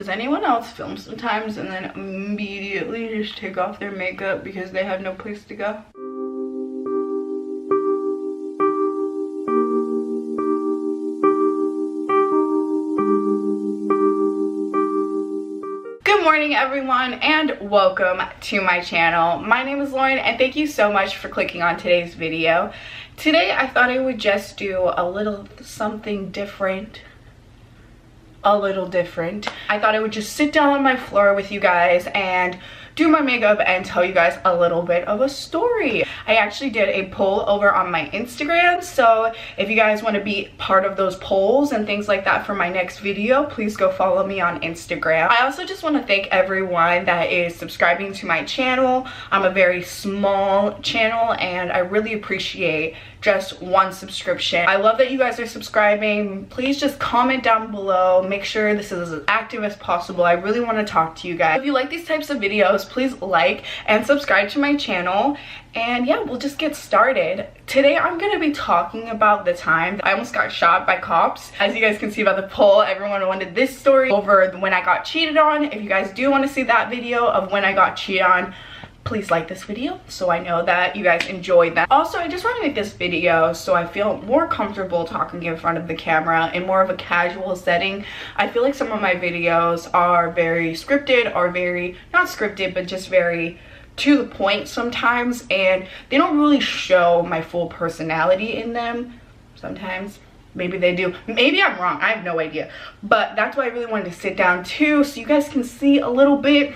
Does anyone else film sometimes and then immediately just take off their makeup because they have no place to go? Good morning everyone and welcome to my channel. My name is Lauren and thank you so much for clicking on today's video. Today I thought I would just do a little something different. I thought I would just sit down on my floor with you guys and do my makeup and tell you guys a little bit of a story. I actually did a poll over on my Instagram, so if you guys want to be part of those polls and things like that for my next video, please go follow me on Instagram. I also just want to thank everyone that is subscribing to my channel. I'm a very small channel and I really appreciate just one subscription. I love that you guys are subscribing. Please just comment down below. Make sure this is as active as possible. I really want to talk to you guys. If you like these types of videos, please like and subscribe to my channel. And yeah, we'll just get started. Today I'm going to be talking about the time I almost got shot by cops. As you guys can see by the poll, everyone wanted this story over when I got cheated on. If you guys do want to see that video of when I got cheated on, please like this video so I know that you guys enjoyed that. Also, I just want to make this video so I feel more comfortable talking in front of the camera in more of a casual setting. I feel like some of my videos are very scripted or very, not scripted, but just very to the point sometimes, and they don't really show my full personality in them sometimes. Maybe they do, maybe I'm wrong, I have no idea, but that's why I really wanted to sit down too so you guys can see a little bit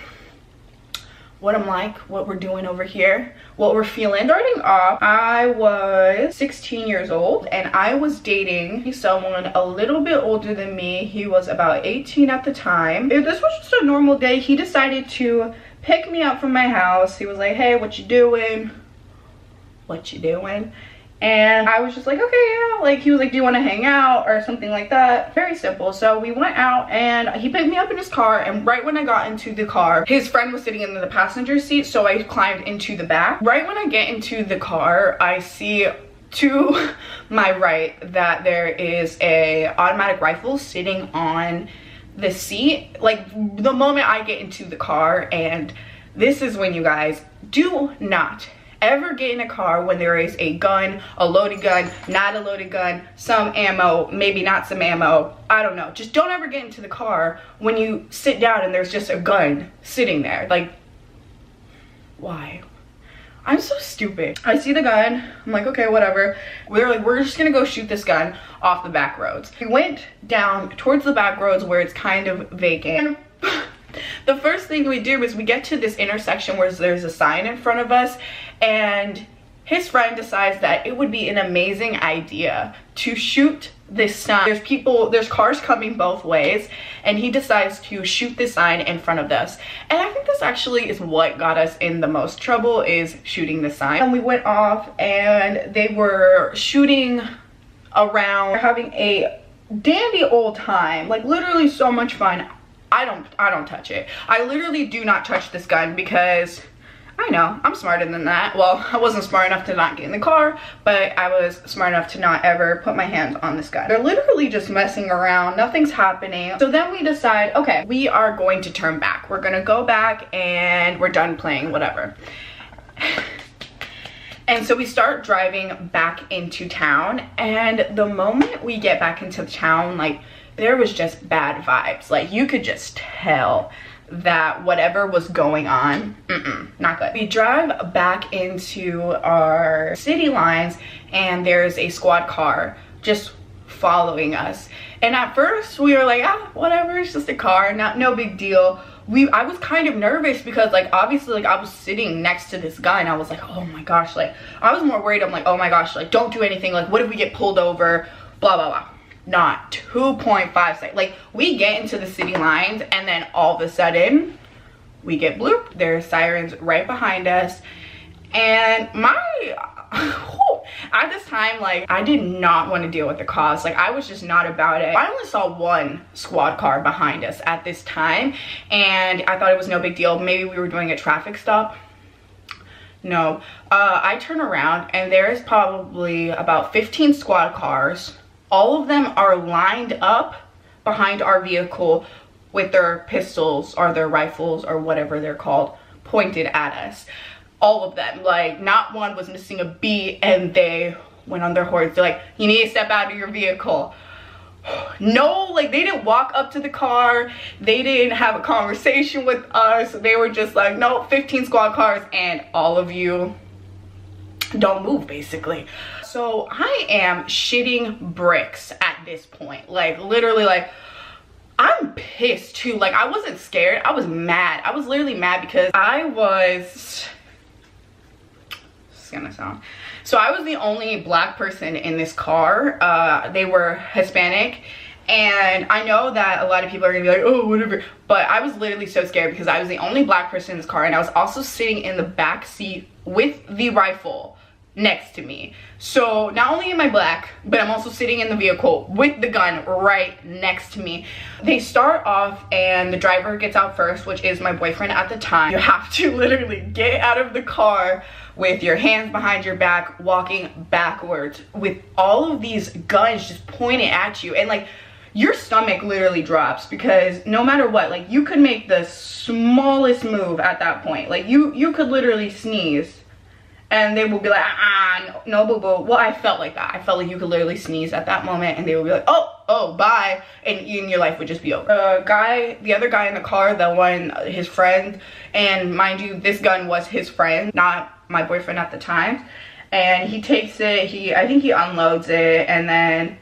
what I'm like, what we're doing over here, what we're feeling. Starting off, I was 16 years old and I was dating someone a little bit older than me. He was about 18 at the time. This was just a normal day. He decided to pick me up from my house. He was like, hey, what you doing? What you doing? And I was just like, okay, yeah. Like, he was like, do you want to hang out or something like that? Very simple. So we went out and he picked me up in his car, and right when I got into the car, his friend was sitting in the passenger seat, so I climbed into the back. Right when I get into the car, I see to my right that there is a automatic rifle sitting on the seat. Like, the moment I get into the car, and this is when you guys do not ever get in a car when there is a gun, a loaded gun, not a loaded gun, some ammo, maybe not some ammo, I don't know. Just don't ever get into the car when you sit down and there's just a gun sitting there. Like, why? I'm so stupid. I see the gun, I'm like, okay, whatever. We're like, we're just gonna go shoot this gun off the back roads. We went down towards the back roads where it's kind of vacant. The first thing we do is we get to this intersection where there's a sign in front of us, and his friend decides that it would be an amazing idea to shoot this sign. There's cars coming both ways, and he decides to shoot this sign in front of us. And I think this actually is what got us in the most trouble, is shooting the sign. And we went off and they were shooting around, having a dandy old time, like literally so much fun. I don't touch it. I literally do not touch this gun because I know I'm smarter than that. Well, I wasn't smart enough to not get in the car, but I was smart enough to not ever put my hands on this gun. They're literally just messing around. Nothing's happening. So then we decide, okay, we are going to turn back. We're gonna go back and we're done playing, whatever. And so we start driving back into town, and the moment we get back into town, like, there was just bad vibes. Like, you could just tell that whatever was going on, not good. We drive back into our city lines and there's a squad car just following us. And at first we were like, ah, whatever, it's just a car, no big deal. I was kind of nervous because, like, obviously, like, I was sitting next to this guy and I was like, oh my gosh, like, I was more worried. I'm like, oh my gosh, like, don't do anything. Like, what if we get pulled over? Blah, blah, blah. Not 2.5 seconds. Like, we get into the city lines and then all of a sudden we get blooped. There's sirens right behind us, and at this time, like, I did not want to deal with the cops. Like, I was just not about it. I only saw one squad car behind us at this time, and I thought it was no big deal. Maybe we were doing a traffic stop. No. I turn around and there's probably about 15 squad cars. All of them are lined up behind our vehicle with their pistols or their rifles or whatever they're called pointed at us. All of them, like not one was missing a beat, and they went on their horns. They're like, you need to step out of your vehicle. No, like they didn't walk up to the car, they didn't have a conversation with us. They were just like, no, 15 squad cars and all of you don't move, basically. So I am shitting bricks at this point, like literally, like I'm pissed too. Like I wasn't scared, I was mad. I was literally mad because I was so I was the only black person in this car. They were Hispanic, and I know that a lot of people are gonna be like, oh, whatever, but I was literally so scared because I was the only black person in this car, and I was also sitting in the back seat with the rifle next to me. So not only am I black, but I'm also sitting in the vehicle with the gun right next to me. They start off and the driver gets out first, which is my boyfriend at the time. You have to literally get out of the car with your hands behind your back, walking backwards with all of these guns just pointed at you, and like your stomach literally drops because no matter what, like you could make the smallest move at that point. Like you could literally sneeze and they will be like, no boo boo. Well, I felt like that. I felt like you could literally sneeze at that moment and they would be like, oh, bye, and your life would just be over. The other guy in the car, the one, his friend, and mind you, this gun was his friend, not my boyfriend at the time, and he takes it, I think he unloads it, and then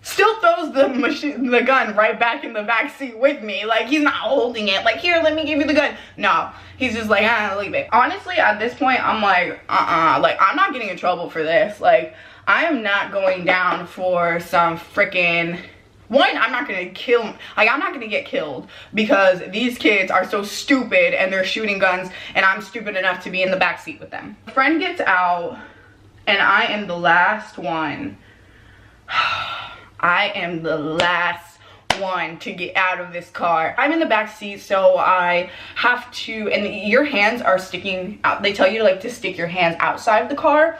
still throws the gun right back in the back seat with me. Like he's not holding it, like, here, let me give you the gun. No, he's just like, leave it. Honestly, at this point, I'm like, like I'm not getting in trouble for this. Like I am not going down for some freaking, one, I'm not gonna I'm not gonna get killed because these kids are so stupid and they're shooting guns and I'm stupid enough to be in the back seat with them. A friend gets out and I am the last one. I am the last one to get out of this car. I'm in the back seat, so I have to, and your hands are sticking out. They tell you like to stick your hands outside of the car,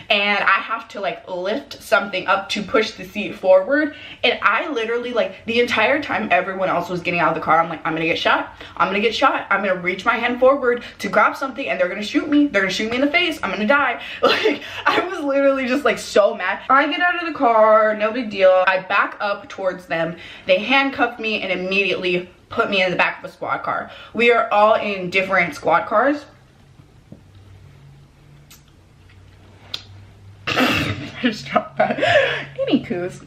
and I have to like lift something up to push the seat forward. And I literally, like the entire time everyone else was getting out of the car, I'm like, I'm gonna get shot, I'm gonna get shot, I'm gonna reach my hand forward to grab something and they're gonna shoot me, they're gonna shoot me in the face, I'm gonna die. Like I was literally just like so mad. I get out of the car, no big deal. I back up towards them, they handcuff me and immediately put me in the back of a squad car. We are all in different squad cars. Just dropped that. Anywho's,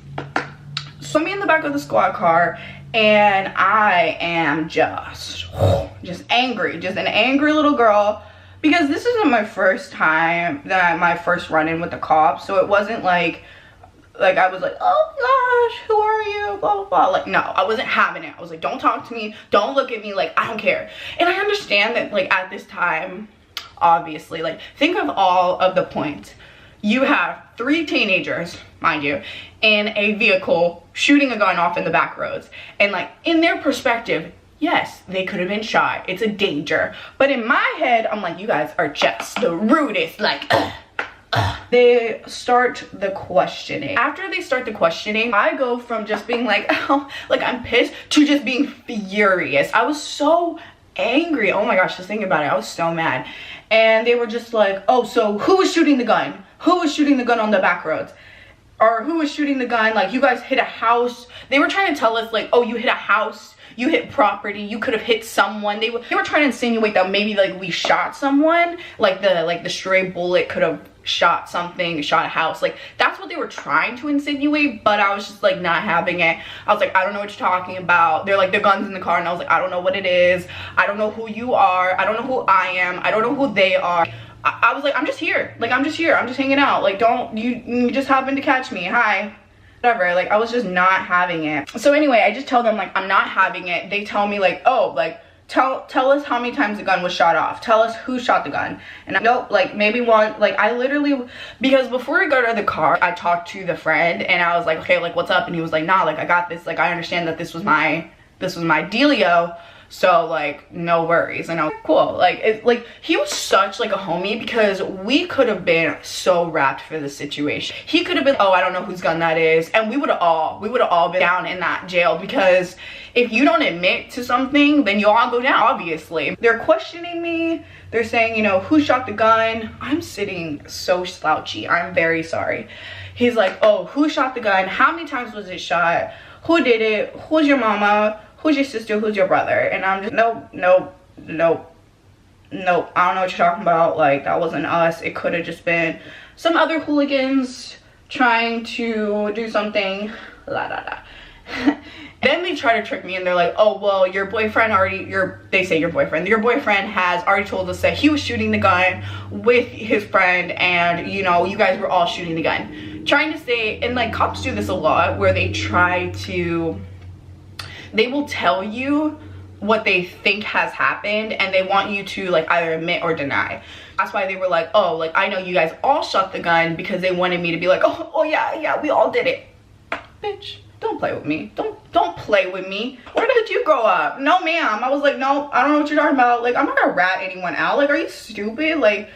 so me in the back of the squad car, and I am just angry, just an angry little girl, because this isn't my first time, my first run-in with the cops. So it wasn't like I was like, oh gosh, who are you, blah blah blah. Like no, I wasn't having it. I was like, don't talk to me, don't look at me, like I don't care. And I understand that like at this time, obviously, like think of all of the points. You have 3 teenagers, mind you, in a vehicle shooting a gun off in the back roads. And like in their perspective, yes, they could have been shot. It's a danger. But in my head, I'm like, you guys are just the rudest, like, They start the questioning. After they start the questioning, I go from just being like, oh, like I'm pissed, to just being furious. I was so angry. Oh my gosh, just thinking about it, I was so mad. And they were just like, oh, so who was shooting the gun? Who was shooting the gun on the back roads? Or who was shooting the gun? Like, you guys hit a house. They were trying to tell us like, oh, you hit a house, you hit property, you could have hit someone. They were trying to insinuate that maybe like we shot someone, like the stray bullet could have shot something, shot a house. Like that's what they were trying to insinuate, but I was just like not having it. I was like, I don't know what you're talking about. They're like, the gun's in the car, and I was like, I don't know what it is, I don't know who you are, I don't know who I am, I don't know who they are. I was like, I'm just here, like I'm just here, I'm just hanging out, like don't you just happened to catch me, hi, whatever. Like I was just not having it. So anyway, I just tell them like I'm not having it. They tell me like, oh, like tell us how many times the gun was shot off, tell us who shot the gun. And nope, like maybe one. Like I literally, because before we got out of the car, I talked to the friend and I was like, okay, like what's up? And he was like, nah, like I got this, like I understand that this was my dealio, So like, no worries. And I was like, cool. Like, it's like, he was such like a homie, because we could have been so wrapped for the situation. He could have been, oh, I don't know whose gun that is, and we would have all been down in that jail, because if you don't admit to something, then you all go down, obviously. They're questioning me. They're saying, you know, who shot the gun? I'm sitting so slouchy. I'm very sorry. He's like, oh, who shot the gun? How many times was it shot? Who did it? Who's your mama? Who's your sister? Who's your brother? And I'm just, nope. I don't know what you're talking about. Like, that wasn't us. It could have just been some other hooligans trying to do something. La da da. Then they try to trick me, and they're like, oh, well, your boyfriend your boyfriend has already told us that he was shooting the gun with his friend, and, you know, you guys were all shooting the gun. Trying to say, and like, cops do this a lot, where they will tell you what they think has happened, and they want you to like either admit or deny. That's why they were like, oh, like, I know you guys all shot the gun, because they wanted me to be like, oh yeah, we all did it. Bitch, don't play with me. Don't play with me. Where did you grow up? No, ma'am. I was like, no, I don't know what you're talking about. Like, I'm not gonna rat anyone out. Like, are you stupid? Like,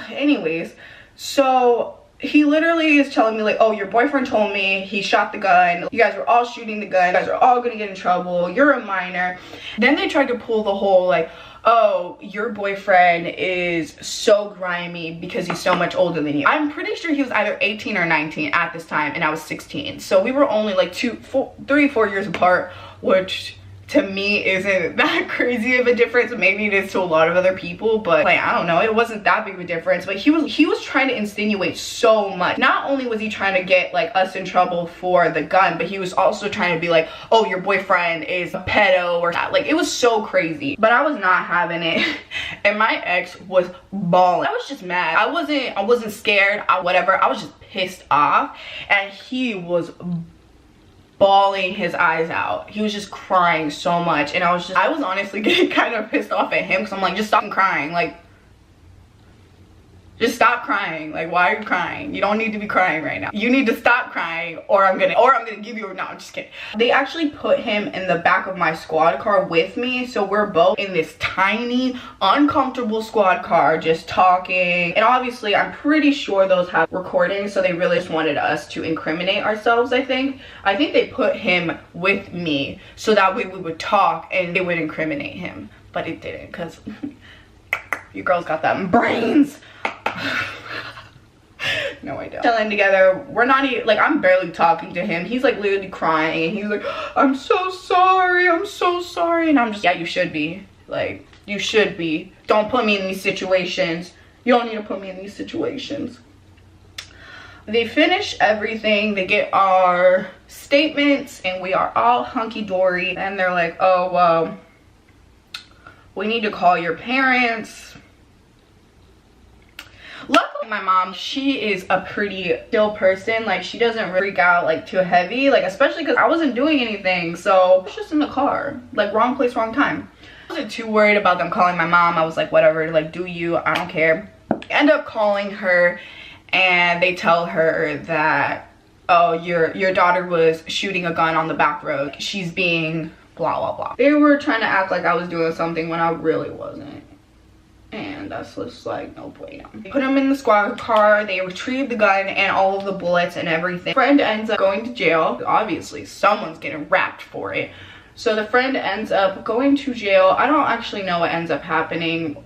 anyways. So he literally is telling me like, oh, your boyfriend told me he shot the gun. You guys were all shooting the gun. You guys are all gonna get in trouble. You're a minor. Then they tried to pull the whole like, oh, your boyfriend is so grimy because he's so much older than you. I'm pretty sure he was either 18 or 19 at this time, and I was 16. So we were only like 3, 4 years apart, which to me isn't that crazy of a difference. Maybe it is to a lot of other people, but like, I don't know, it wasn't that big of a difference. But he was trying to insinuate so much. Not only was he trying to get like us in trouble for the gun, but he was also trying to be like, oh, your boyfriend is a pedo or that. Like, it was so crazy. But I was not having it. And my ex was bawling. I was just mad. I wasn't scared, whatever. I was just pissed off, and he was bawling his eyes out. He was just crying so much, and I was honestly getting kind of pissed off at him, because I'm like, just stop crying. Like, just stop crying. Like, why are you crying? You don't need to be crying right now. You need to stop crying, or I'm gonna give you no, I'm just kidding. They actually put him in the back of my squad car with me, so we're both in this tiny, uncomfortable squad car just talking. And obviously, I'm pretty sure those have recordings, so they really just wanted us to incriminate ourselves, I think. I think they put him with me so that way we would talk and they would incriminate him. But it didn't, because you girls got them brains. No, I don't. Chilling together, we're not even like, I'm barely talking to him. He's like literally crying, and he's like, I'm so sorry, and I'm just, yeah, you should be. Like, you should be. Don't put me in these situations. You don't need to put me in these situations. They finish everything, they get our statements, and we are all hunky-dory. And they're like, oh, well, we need to call your parents. Luckily, my mom, she is a pretty chill person. Like, she doesn't freak out like too heavy, like, especially because I wasn't doing anything. So I was just in the car, like, wrong place, wrong time. I wasn't too worried about them calling my mom. I was like, whatever, like, do you, I don't care. End up calling her, and they tell her that, oh, your daughter was shooting a gun on the back road. She's being blah blah blah. They were trying to act like I was doing something when I really wasn't. And that's just like, no bueno. They put him in the squad car, they retrieve the gun and all of the bullets and everything. Friend ends up going to jail. Obviously, someone's getting wrapped for it. So the friend ends up going to jail. I don't actually know what ends up happening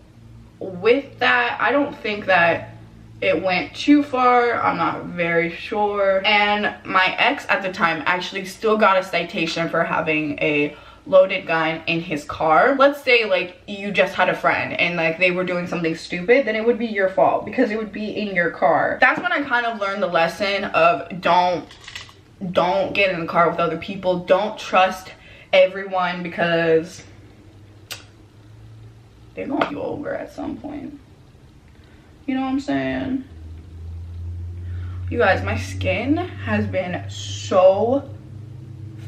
with that. I don't think that it went too far. I'm not very sure. And my ex at the time actually still got a citation for having a loaded gun in his car. Let's say like you just had a friend and like they were doing something stupid, then it would be your fault because it would be in your car. That's when I kind of learned the lesson of don't get in the car with other people. Don't trust everyone because they're gonna get you over at some point. You know what I'm saying? You guys, my skin has been so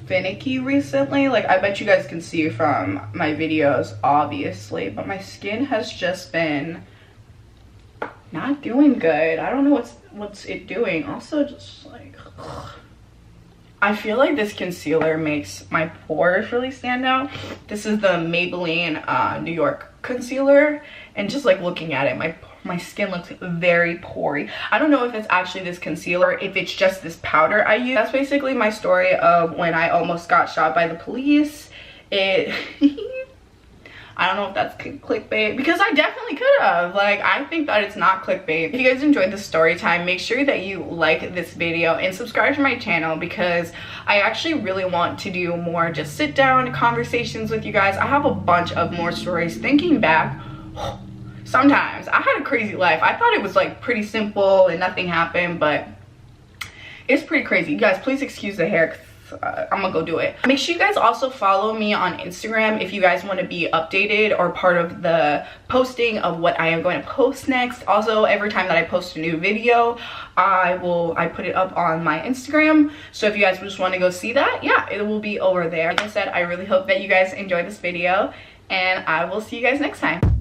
finicky recently. Like, I bet you guys can see from my videos, obviously, but my skin has just been not doing good. I don't know what's it doing. Also, just like, I feel like this concealer makes my pores really stand out. This is the Maybelline New York concealer, and just like looking at it, my skin looks very pory. I don't know if it's actually this concealer, if it's just this powder I use. That's basically my story of when I almost got shot by the police. I don't know if that's clickbait, because I definitely could have. Like, I think that it's not clickbait. If you guys enjoyed the story time, make sure that you like this video and subscribe to my channel, because I actually really want to do more just sit down conversations with you guys. I have a bunch of more stories. Thinking back, sometimes I had a crazy life. I thought it was like pretty simple and nothing happened, but it's pretty crazy. You guys, please excuse the hair. I'm gonna go do it. Make sure you guys also follow me on Instagram if you guys want to be updated or part of the posting of what I am going to post next. Also, every time that I post a new video, I put it up on my Instagram. So if you guys just want to go see that, yeah, it will be over there. Like I said, I really hope that you guys enjoyed this video, and I will see you guys next time.